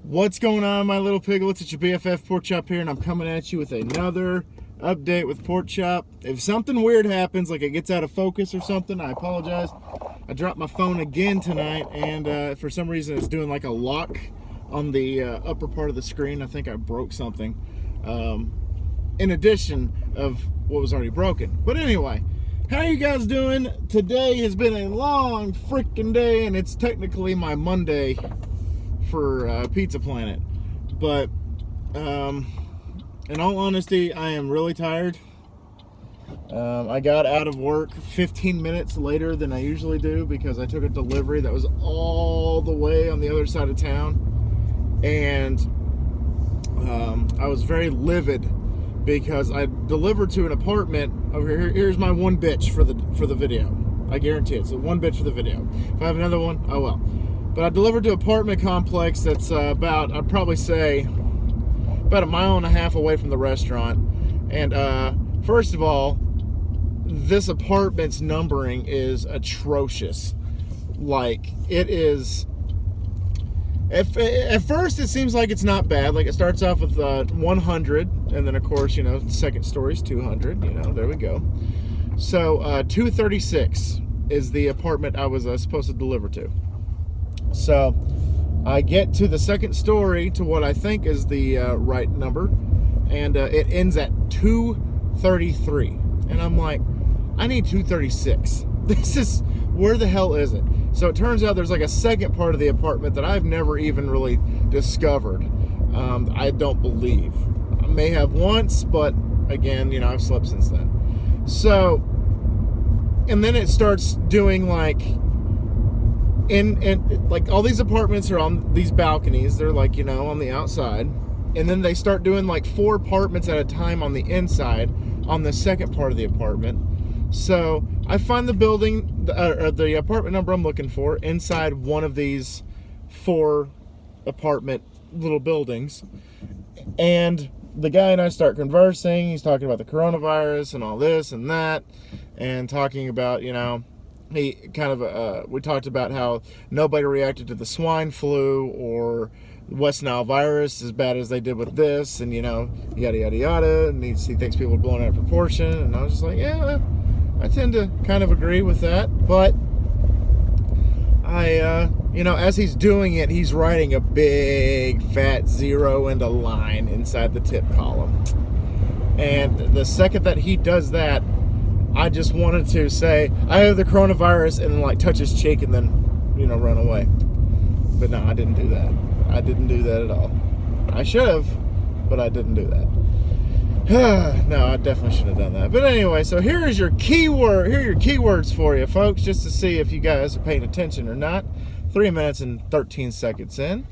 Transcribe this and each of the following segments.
What's going on, my little piglets? It's your BFF Pork Chop here, and I'm coming at you with another update with Pork Chop. If something weird happens, like it gets out of focus or something, I apologize. I dropped my phone again tonight, and for some reason it's doing like a lock on the upper part of the screen. I think I broke something in addition of what was already broken. But anyway, how you guys doing? Today has been a long freaking day, and it's technically my Monday for Pizza Planet. But in all honesty, I am really tired. I got out of work 15 minutes later than I usually do because I took a delivery that was all the way on the other side of town, and I was very livid because I delivered to an apartment over here. Here's my one bitch for the video. I guarantee it's one bitch for the video. If I have another one, oh well. But I delivered to an apartment complex that's about, I'd probably say, about 1.5 miles away from the restaurant. And first of all, this apartment's numbering is atrocious. Like, it is... At first, it seems like it's not bad. Like, it starts off with 100, and then, of course, you know, the second story's 200. You know, there we go. So, 236 is the apartment I was supposed to deliver to. So I get to the second story, to what I think is the right number, and it ends at 233. And I'm like, I need 236. This is, where the hell is it? So it turns out there's like a second part of the apartment that I've never even really discovered. I don't believe. I may have once, but again, you know, I've slept since then. So, and then it starts doing like, and like all these apartments are on these balconies. They're like, you know, on the outside. And then they start doing like 4 apartments at a time on the inside on the second part of the apartment. So I find the building, the apartment number I'm looking for inside one of these 4 apartment little buildings. And the guy and I start conversing. He's talking about the coronavirus and all this and that, and talking about, you know, he kind of, we talked about how nobody reacted to the swine flu or West Nile virus as bad as they did with this, and, you know, yada, yada, yada, and he thinks people are blowing out of proportion, and I was just like, yeah, I tend to kind of agree with that, but I, you know, as he's doing it, he's writing a big, fat 0 and a line inside the tip column, and the second that he does that, I just wanted to say, I have the coronavirus, and then like touch his cheek and then, you know, run away. But no, I didn't do that. I didn't do that at all. I should have, but I didn't do that. No, I definitely should have done that. But anyway, so here are your keywords for you, folks, just to see if you guys are paying attention or not. 3 minutes and 13 seconds in.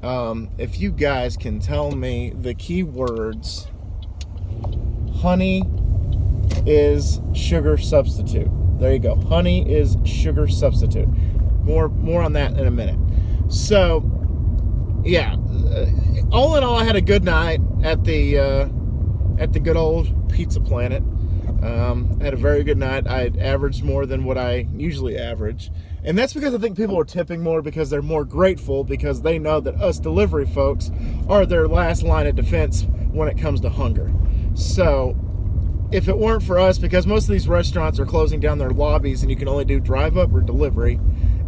If you guys can tell me the keywords, honey is sugar substitute. There you go. Honey is sugar substitute. More on that in a minute. So, yeah. All in all, I had a good night at the good old Pizza Planet. I had a very good night. I averaged more than what I usually average. And that's because I think people are tipping more because they're more grateful, because they know that us delivery folks are their last line of defense when it comes to hunger. So, if it weren't for us, because most of these restaurants are closing down their lobbies and you can only do drive-up or delivery,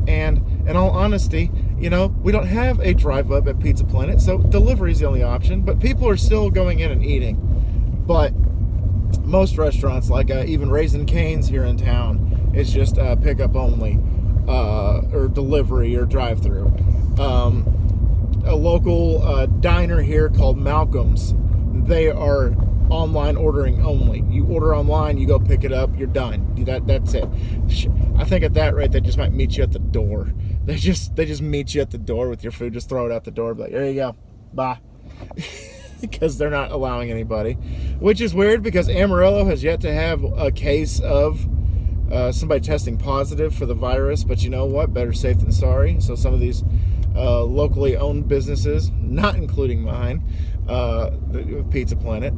and in all honesty, you know, we don't have a drive-up at Pizza Planet, so delivery is the only option, but people are still going in and eating. But most restaurants, like even Raising Cane's here in town, is just pickup only, or delivery or drive-through. A local diner here called Malcolm's, they are online ordering only. You order online, you go pick it up, you're done. That's it. I think at that rate, they just might meet you at the door. They just meet you at the door with your food, just throw it out the door, like, there you go, bye. Because they're not allowing anybody, which is weird because Amarillo has yet to have a case of somebody testing positive for the virus, but you know what, better safe than sorry. So some of these locally owned businesses, not including mine, Pizza Planet,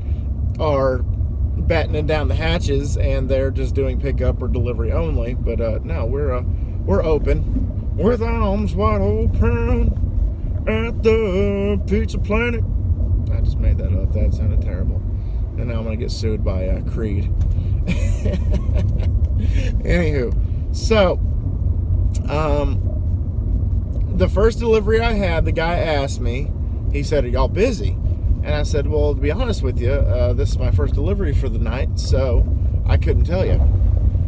are battening down the hatches, and they're just doing pickup or delivery only. But no, we're open with arms wide open at the Pizza Planet. I just made that up. That sounded terrible. And now I'm going to get sued by Creed. Anywho, so the first delivery I had, the guy asked me, he said, "Are y'all busy?" And I said, "Well, to be honest with you, this is my first delivery for the night, so I couldn't tell you."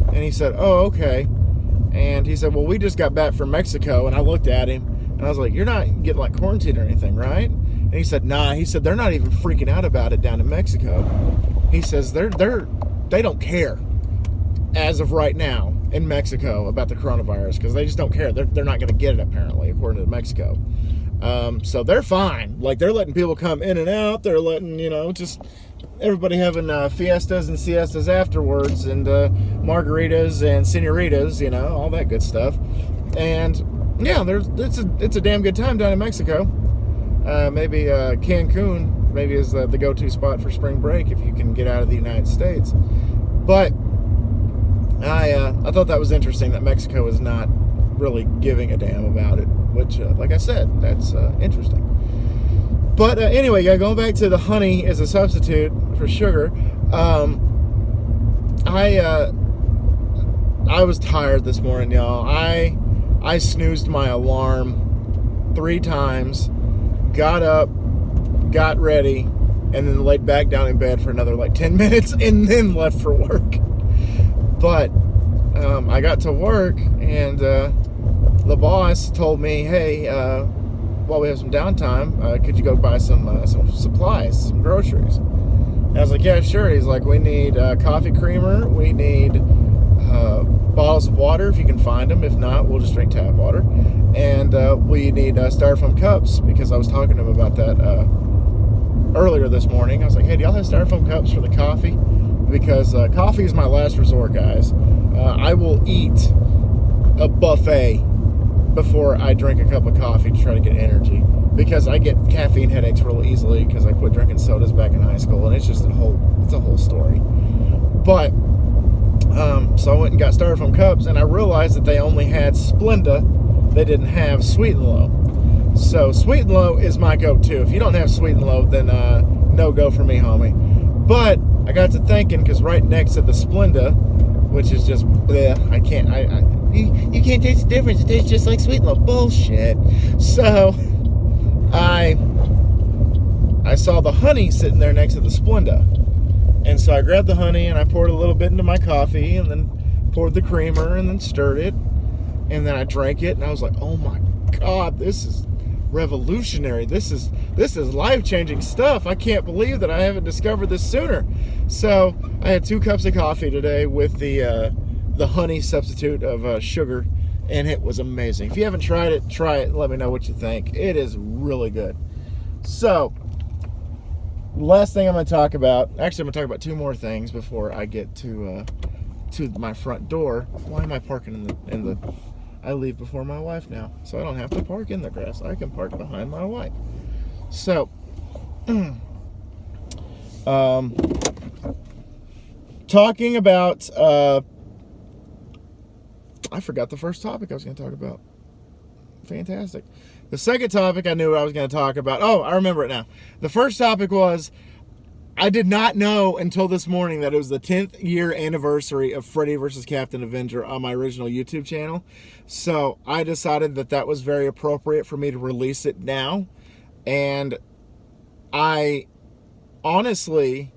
And he said, "Oh, okay." And he said, "Well, we just got back from Mexico." And I looked at him, and I was like, "You're not getting like quarantined or anything, right?" And he said, "Nah." He said, "They're not even freaking out about it down in Mexico." He says, they don't care as of right now in Mexico about the coronavirus, because they just don't care. They're not going to get it, apparently, according to Mexico. So they're fine. Like, they're letting people come in and out. They're letting, just everybody having fiestas and siestas afterwards, and margaritas and senoritas, all that good stuff. And yeah, it's a damn good time down in Mexico. Maybe Cancun maybe is the go-to spot for spring break if you can get out of the United States. But I thought that was interesting that Mexico is not really giving a damn about it, which, like I said, that's interesting. But anyway, yeah, going back to the honey as a substitute for sugar, I was tired this morning, y'all. I snoozed my alarm 3 times, got up, got ready, and then laid back down in bed for another like 10 minutes, and then left for work. But I got to work, and the boss told me, "Hey, while we have some downtime, could you go buy some supplies, some groceries?" And I was like, "Yeah, sure." He's like, "We need coffee creamer, we need bottles of water if you can find them. If not, we'll just drink tap water. And we need styrofoam cups," because I was talking to him about that earlier this morning. I was like, "Hey, do y'all have styrofoam cups for the coffee?" Because coffee is my last resort, guys. I will eat a buffet before I drink a cup of coffee to try to get energy, because I get caffeine headaches real easily because I quit drinking sodas back in high school, and it's just a whole story. But so I went and got styrofoam cups, and I realized that they only had Splenda. They didn't have Sweet and Low. So Sweet and Low is my go-to. If you don't have Sweet and Low, then no go for me, homie. But I got to thinking, because right next to the Splenda, which is just bleh, you can't taste the difference. It tastes just like Sweet and Low. Bullshit. So I saw the honey sitting there next to the Splenda. And so I grabbed the honey and I poured a little bit into my coffee, and then poured the creamer and then stirred it. And then I drank it, and I was like, "Oh my God, this is revolutionary. This is life-changing stuff. I can't believe that I haven't discovered this sooner." So I had 2 cups of coffee today with the honey substitute of sugar, and it was amazing. If you haven't tried it, try it and let me know what you think. It is really good. So last thing I'm going to talk about, actually I'm going to talk about 2 more things before I get to my front door. Why am I parking in the I leave before my wife now, so I don't have to park in the grass. I can park behind my wife. So, talking about, I forgot the first topic I was going to talk about. Fantastic. The second topic I knew I was going to talk about. Oh, I remember it now. The first topic was, I did not know until this morning that it was the 10th year anniversary of Freddy vs. Captain Avenger on my original YouTube channel. So I decided that was very appropriate for me to release it now. And I honestly,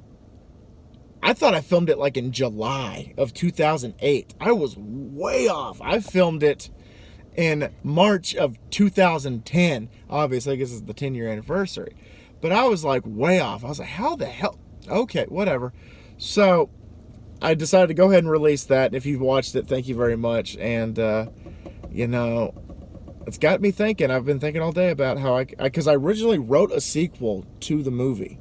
I thought I filmed it like in July of 2008. I was way off. I filmed it in March of 2010, obviously, because it's the 10-year anniversary. But I was like way off. I was like, how the hell? Okay, whatever. So I decided to go ahead and release that. If you've watched it, thank you very much. And, it's got me thinking. I've been thinking all day about how because I originally wrote a sequel to the movie.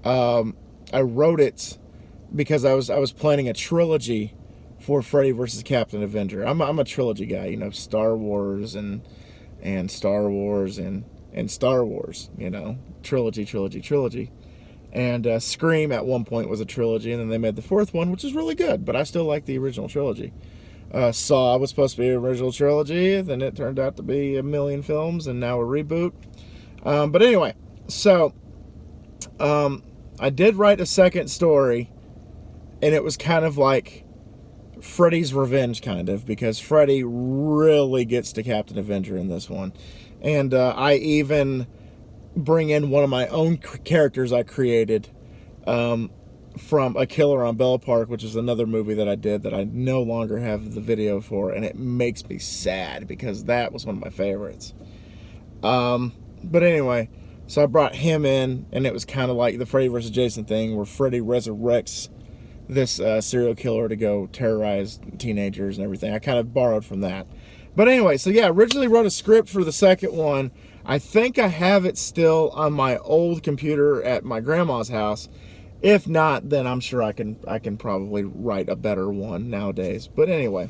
I wrote it because I was planning a trilogy for Freddy vs. Captain Avenger. I'm a trilogy guy, Star Wars and Star Wars and Star Wars, trilogy. And Scream at one point was a trilogy, and then they made the 4th one, which is really good, but I still like the original trilogy. Saw was supposed to be an original trilogy, then it turned out to be a million films, and now a reboot. But anyway, so I did write a second story, and it was kind of like Freddy's revenge, kind of, because Freddy really gets to Captain Avenger in this one. And I even bring in one of my own characters I created from A Killer on Bell Park, which is another movie that I did that I no longer have the video for, and it makes me sad because that was one of my favorites. But anyway, so I brought him in, and it was kind of like the Freddy vs. Jason thing, where Freddy resurrects this serial killer to go terrorize teenagers and everything. I kind of borrowed from that. But anyway, so yeah, originally wrote a script for the second one. I think I have it still on my old computer at my grandma's house. If not, then I'm sure I can probably write a better one nowadays. But anyway,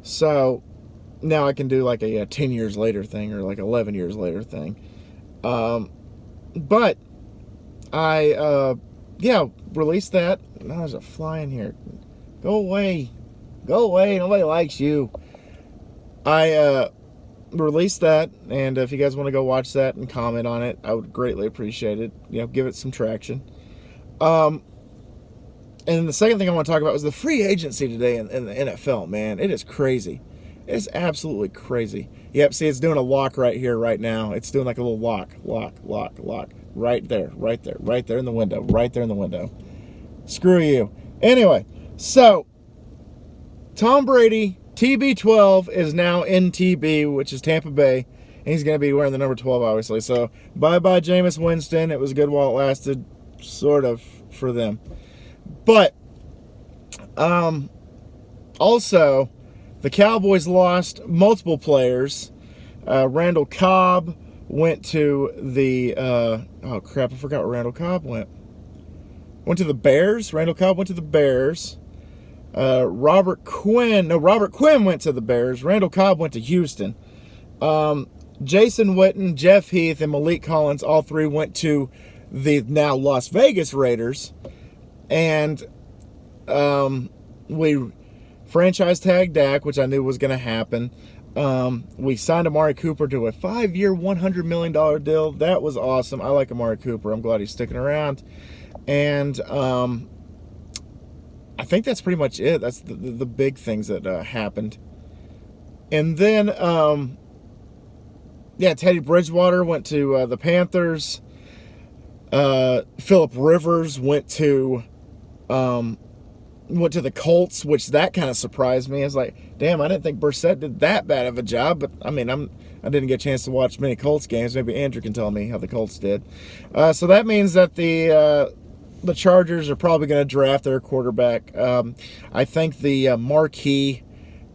so now I can do like a 10 years later thing, or like 11 years later thing. But I released that. Now there's a fly in here. Go away. Go away. Nobody likes you. I released that, and if you guys want to go watch that and comment on it, I would greatly appreciate it. Give it some traction. And the second thing I want to talk about was the free agency today in the NFL, man. It is crazy. It's absolutely crazy. Yep, see, it's doing a lock right here, right now. It's doing like a little lock. Right there in the window. Screw you. Anyway, so Tom Brady, TB12, is now in TB, which is Tampa Bay, and he's going to be wearing the number 12, obviously. So bye-bye, Jameis Winston. It was good while it lasted, sort of, for them. But also, the Cowboys lost multiple players. Randall Cobb went to the oh crap, I forgot where Randall Cobb went. Went to the Bears. Randall Cobb went to the Bears. Robert Quinn went to the Bears. Randall Cobb went to Houston. Jason Witten, Jeff Heath, and Malik Collins, all three went to the now Las Vegas Raiders. And we franchise tagged Dak, which I knew was going to happen. We signed Amari Cooper to a 5-year, $100 million deal. That was awesome. I like Amari Cooper. I'm glad he's sticking around. And I think that's pretty much it. That's the big things that happened. And then, Teddy Bridgewater went to the Panthers. Phillip Rivers went to the Colts, which that kind of surprised me. I was like, damn, I didn't think Brissett did that bad of a job. But I mean, I didn't get a chance to watch many Colts games. Maybe Andrew can tell me how the Colts did. So that means that the Chargers are probably going to draft their quarterback. I think the marquee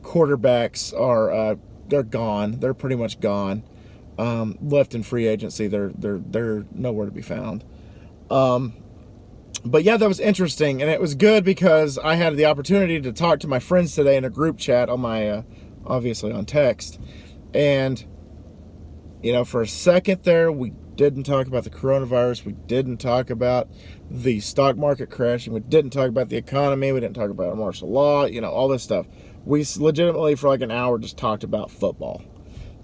quarterbacks are they're gone. They're pretty much gone. Left in free agency. They're nowhere to be found. But yeah, that was interesting, and it was good because I had the opportunity to talk to my friends today in a group chat on my, obviously on text, and for a second there, we didn't talk about the coronavirus, we didn't talk about the stock market crashing, we didn't talk about the economy, we didn't talk about martial law, all this stuff. We legitimately for like an hour just talked about football,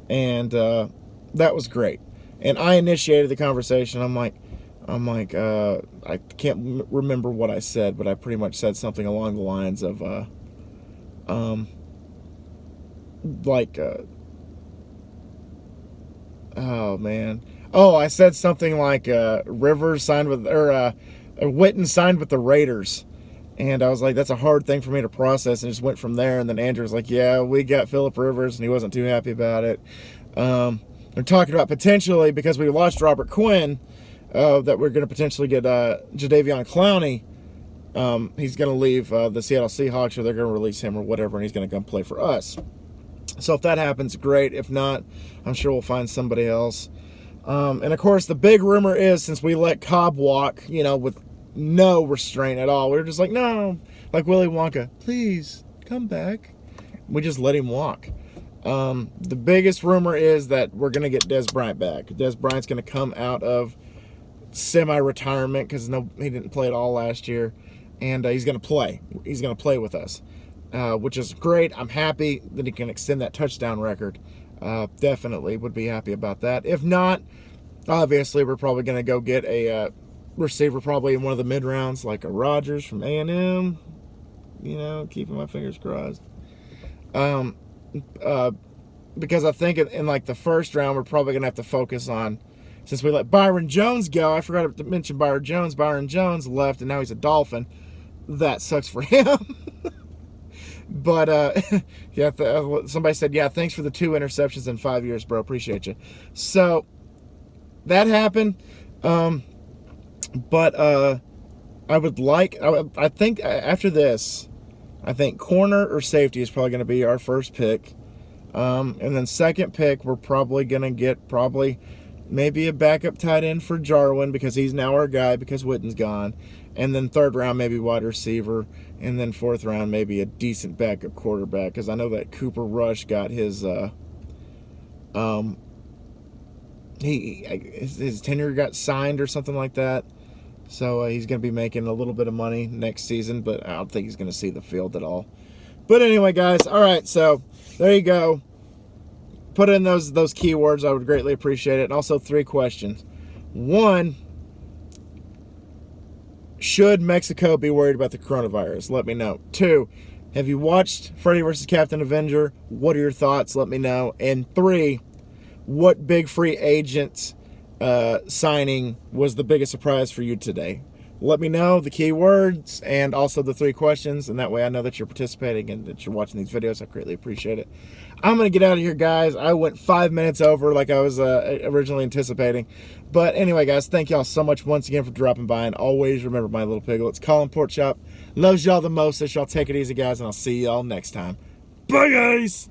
and that was great. And I initiated the conversation. I'm like, I can't remember what I said, but I pretty much said something along the lines of, oh man, I said something like Rivers signed with, or Witten signed with the Raiders, and I was like, that's a hard thing for me to process, and just went from there. And then Andrew was like, yeah, we got Phillip Rivers, and he wasn't too happy about it. They're talking about potentially, because we lost Robert Quinn, that we're going to potentially get Jadeveon Clowney. He's going to leave the Seattle Seahawks, or they're going to release him or whatever, and he's going to come play for us. So if that happens, great. If not, I'm sure we'll find somebody else. And of course, the big rumor is, since we let Cobb walk, with no restraint at all, we were just like, no, like Willy Wonka, please come back. We just let him walk. The biggest rumor is that we're going to get Dez Bryant back. Dez Bryant's going to come out of semi-retirement because he didn't play at all last year, and he's going to play. He's going to play with us, which is great. I'm happy that he can extend that touchdown record. Definitely would be happy about that. If not, Obviously, we're probably going to go get a receiver probably in one of the mid rounds, like a Rodgers from A&M. You know, keeping my fingers crossed. Because I think in like the first round, we're probably going to have to focus on, since we let Byron Jones go. I forgot to mention Byron Jones. Byron Jones left, and now he's a Dolphin. That sucks for him. But, yeah, somebody said, yeah, thanks for the 2 interceptions in 5 years, bro. Appreciate you. So, that happened. But I would like, I think after this, I think corner or safety is probably going to be our first pick. And then second pick, we're probably going to get maybe a backup tight end for Jarwin, because he's now our guy because Witten's gone. And then third round, maybe wide receiver. And then fourth round, maybe a decent backup quarterback, because I know that Cooper Rush got his his tenure got signed or something like that. So he's going to be making a little bit of money next season, but I don't think he's going to see the field at all. But anyway, guys, all right, so there you go. Put in those keywords. I would greatly appreciate it. And also 3 questions. 1, should Mexico be worried about the coronavirus? Let me know. 2, have you watched Freddy vs. Captain Avenger? What are your thoughts? Let me know. And 3, what big free agent signing was the biggest surprise for you today? Let me know the keywords and also the 3 questions, and that way I know that you're participating and that you're watching these videos. I greatly appreciate it. I'm going to get out of here, guys. I went 5 minutes over like I was originally anticipating. But anyway, guys, thank y'all so much once again for dropping by, and always remember my little piglets. Colin Pork Chop loves y'all the most. So y'all take it easy, guys, and I'll see y'all next time. Bye, guys!